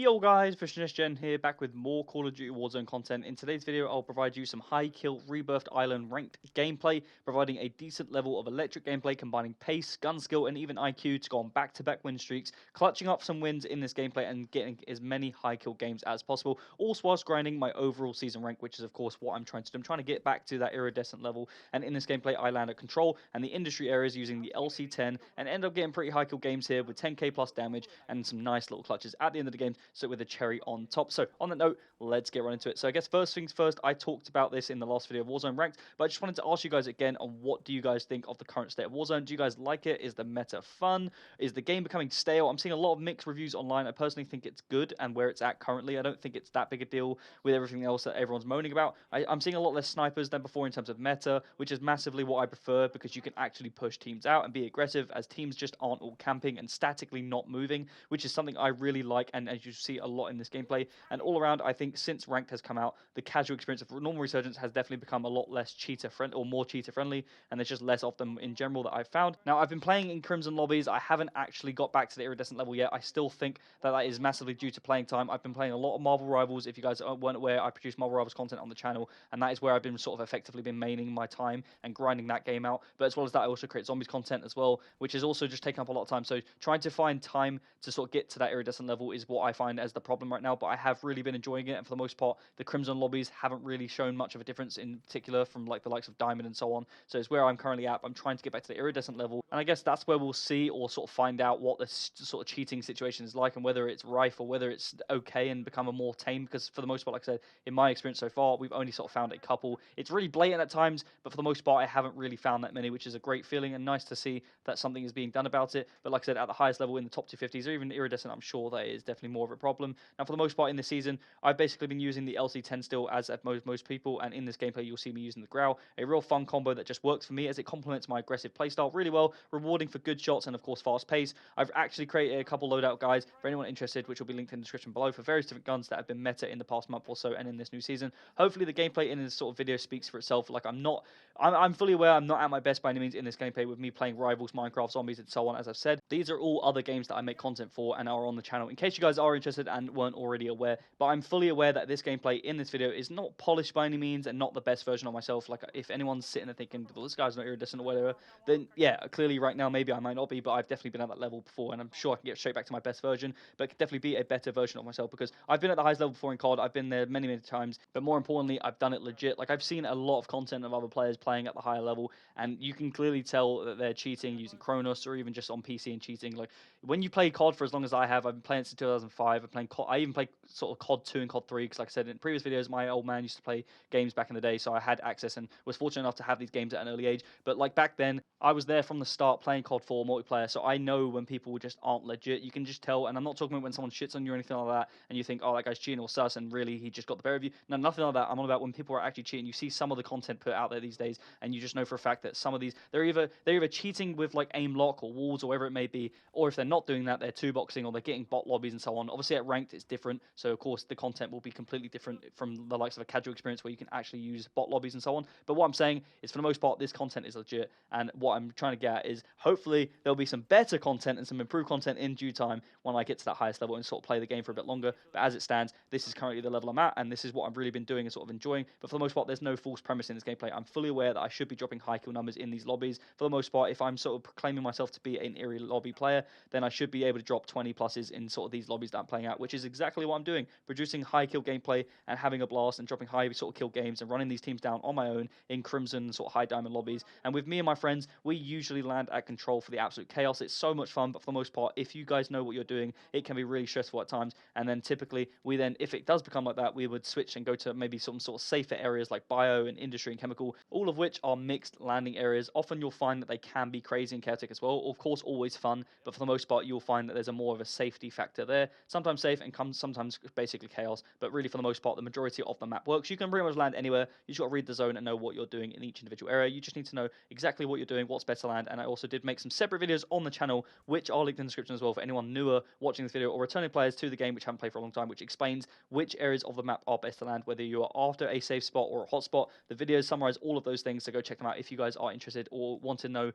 Yo guys, FishNestGen here, back with more Call of Duty Warzone content. In today's video, I'll provide you some high kill Rebirth Island ranked gameplay, providing a decent level of electric gameplay, combining pace, gun skill, and even IQ to go on back-to-back win streaks, clutching up some wins in this gameplay and getting as many high kill games as possible, also whilst grinding my overall season rank, which is of course what I'm trying to do. I'm trying to get back to that iridescent level, and in this gameplay, I land at control and the industry areas using the LC10, and end up getting pretty high kill games here with 10k plus damage and some nice little clutches at the end of the game. So with a cherry on top. So on that note, let's get right into it. So I guess first things first, I talked about this in the last video of Warzone Ranked, but I just wanted to ask you guys again on what do you guys think of the current state of Warzone? Do you guys like it? Is the meta fun? Is the game becoming stale? I'm seeing a lot of mixed reviews online. I personally think it's good and where it's at currently. I don't think it's that big a deal with everything else that everyone's moaning about. I'm seeing a lot less snipers than before in terms of meta, which is massively what I prefer because you can actually push teams out and be aggressive as teams just aren't all camping and statically not moving, which is something I really like and as you see a lot in this gameplay. And all around, I think since Ranked has come out, the casual experience of normal resurgence has definitely become a lot less cheater friendly, or more cheater friendly, and there's just less of them in general that I've found. Now, I've been playing in Crimson lobbies. I haven't actually got back to the iridescent level yet. I still think that that is massively due to playing time. I've been playing a lot of Marvel Rivals. If you guys weren't aware, I produce Marvel Rivals content on the channel, and that is where I've been sort of effectively been maining my time and grinding that game out. But as well as that, I also create zombies content as well, which is also just taking up a lot of time. So trying to find time to sort of get to that iridescent level is what I find as the problem right now. But I have really been enjoying it, and for the most part, the Crimson lobbies haven't really shown much of a difference in particular from like the likes of Diamond and so on. So it's where I'm currently at. I'm trying to get back to the iridescent level, and I guess that's where we'll see or sort of find out what this sort of cheating situation is like and whether it's rife or whether it's okay and become a more tame. Because for the most part, like I said, in my experience so far, we've only sort of found a couple. It's really blatant at times, but for the most part, I haven't really found that many, which is a great feeling and nice to see that something is being done about it. But like I said, at the highest level in the top 250s or even iridescent, I'm sure that is definitely more of a problem. Now, for the most part in this season, I've basically been using the LC10 still as at most people, and in this gameplay you'll see me using the Grau, a real fun combo that just works for me as it complements my aggressive playstyle really well, rewarding for good shots and of course fast pace. I've actually created a couple loadout guides for anyone interested, which will be linked in the description below, for various different guns that have been meta in the past month or so and in this new season. Hopefully the gameplay in this sort of video speaks for itself. Like I'm fully aware I'm not at my best by any means in this gameplay with me playing Rivals, Minecraft, Zombies and so on. As I've said, these are all other games that I make content for and are on the channel in case you guys are interested and weren't already aware. But I'm fully aware that this gameplay in this video is not polished by any means and not the best version of myself. Like if anyone's sitting there thinking, well, this guy's not iridescent or whatever, then yeah, clearly right now maybe I might not be, but I've definitely been at that level before and I'm sure I can get straight back to my best version, but could definitely be a better version of myself because I've been at the highest level before in COD. I've been there many times, but more importantly, I've done it legit. Like I've seen a lot of content of other players playing at the higher level and you can clearly tell that they're cheating using Kronos or even just on PC and cheating. Like when you play COD for as long as I have, I've been playing since 2005. I've playing COD, I even played sort of COD 2 and COD 3 because like I said in previous videos, my old man used to play games back in the day, so I had access and was fortunate enough to have these games at an early age. But like back then, I was there from the start playing COD 4 multiplayer, so I know when people just aren't legit. You can just tell, and I'm not talking about when someone shits on you or anything like that, and you think, oh, that guy's cheating or sus, and really he just got the better of you. No, nothing like that. I'm on about when people are actually cheating. You see some of the content put out there these days, and you just know for a fact that some of these they're either cheating with like aim lock or walls or whatever it may be, or if they're not doing that, they're two boxing or they're getting bot lobbies and so on. Obviously at ranked it's different, so of course the content will be completely different from the likes of a casual experience where you can actually use bot lobbies and so on. But what I'm saying is for the most part this content is legit, and what I'm trying to get at is hopefully there'll be some better content and some improved content in due time when I get to that highest level and sort of play the game for a bit longer. But as it stands, this is currently the level I'm at, and this is what I've really been doing and sort of enjoying. But for the most part, there's no false premise in this gameplay. I'm fully aware that I should be dropping high kill numbers in these lobbies. For the most part, if I'm sort of proclaiming myself to be an Eerie lobby player, then I should be able to drop 20 pluses in sort of these lobbies that I'm playing at, which is exactly what I'm doing, producing high kill gameplay and having a blast and dropping high sort of kill games and running these teams down on my own in Crimson sort of high diamond lobbies. And with me and my friends, we usually land at control for the absolute chaos. It's so much fun, but for the most part, if you guys know what you're doing, it can be really stressful at times. And then typically we then, if it does become like that, we would switch and go to maybe some sort of safer areas like bio and industry and chemical, all of which are mixed landing areas. Often you'll find that they can be crazy and chaotic as well. Of course, always fun, but for the most part, you'll find that there's a more of a safety factor there. Sometimes safe and sometimes basically chaos, but really for the most part, the majority of the map works. You can pretty much land anywhere. You just got to read the zone and know what you're doing in each individual area. You just need to know exactly what you're doing, what's best to land. And I also did make some separate videos on the channel, which are linked in the description as well for anyone newer watching this video or returning players to the game which haven't played for a long time, which explains which areas of the map are best to land, whether you are after a safe spot or a hot spot. The videos summarize all of those things, so go check them out if you guys are interested or want to know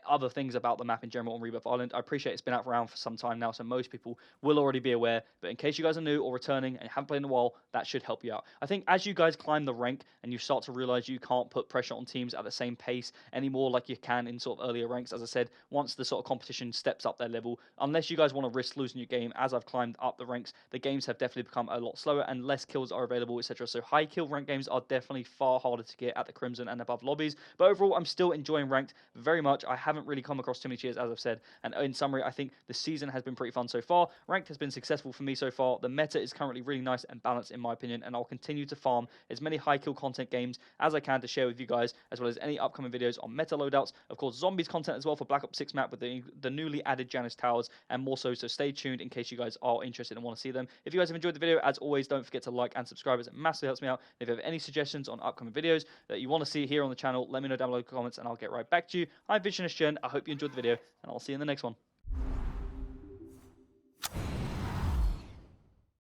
other things about the map in general on Rebirth Island. I appreciate it's been out around for some time now, so most people will already be aware, there. But in case you guys are new or returning and haven't played in a while, that should help you out. I think as you guys climb the rank and you start to realize you can't put pressure on teams at the same pace anymore like you can in sort of earlier ranks, as I said, once the sort of competition steps up their level, unless you guys want to risk losing your game, as I've climbed up the ranks, the games have definitely become a lot slower and less kills are available, etc. So high kill rank games are definitely far harder to get at the Crimson and above lobbies. But overall, I'm still enjoying ranked very much. I haven't really come across too many cheers, as I've said. And in summary, I think the season has been pretty fun so far. Ranked has been successful for me so far. The meta is currently really nice and balanced in my opinion, and I'll continue to farm as many high kill content games as I can to share with you guys, as well as any upcoming videos on meta loadouts. Of course, zombies content as well for Black Ops 6 map with the newly added Janus Towers and more so stay tuned in case you guys are interested and want to see them. If you guys have enjoyed the video, as always, don't forget to like and subscribe, as it massively helps me out. And if you have any suggestions on upcoming videos that you want to see here on the channel, let me know down below in the comments and I'll get right back to you. I'm Visionist Gen. I hope you enjoyed the video and I'll see you in the next one.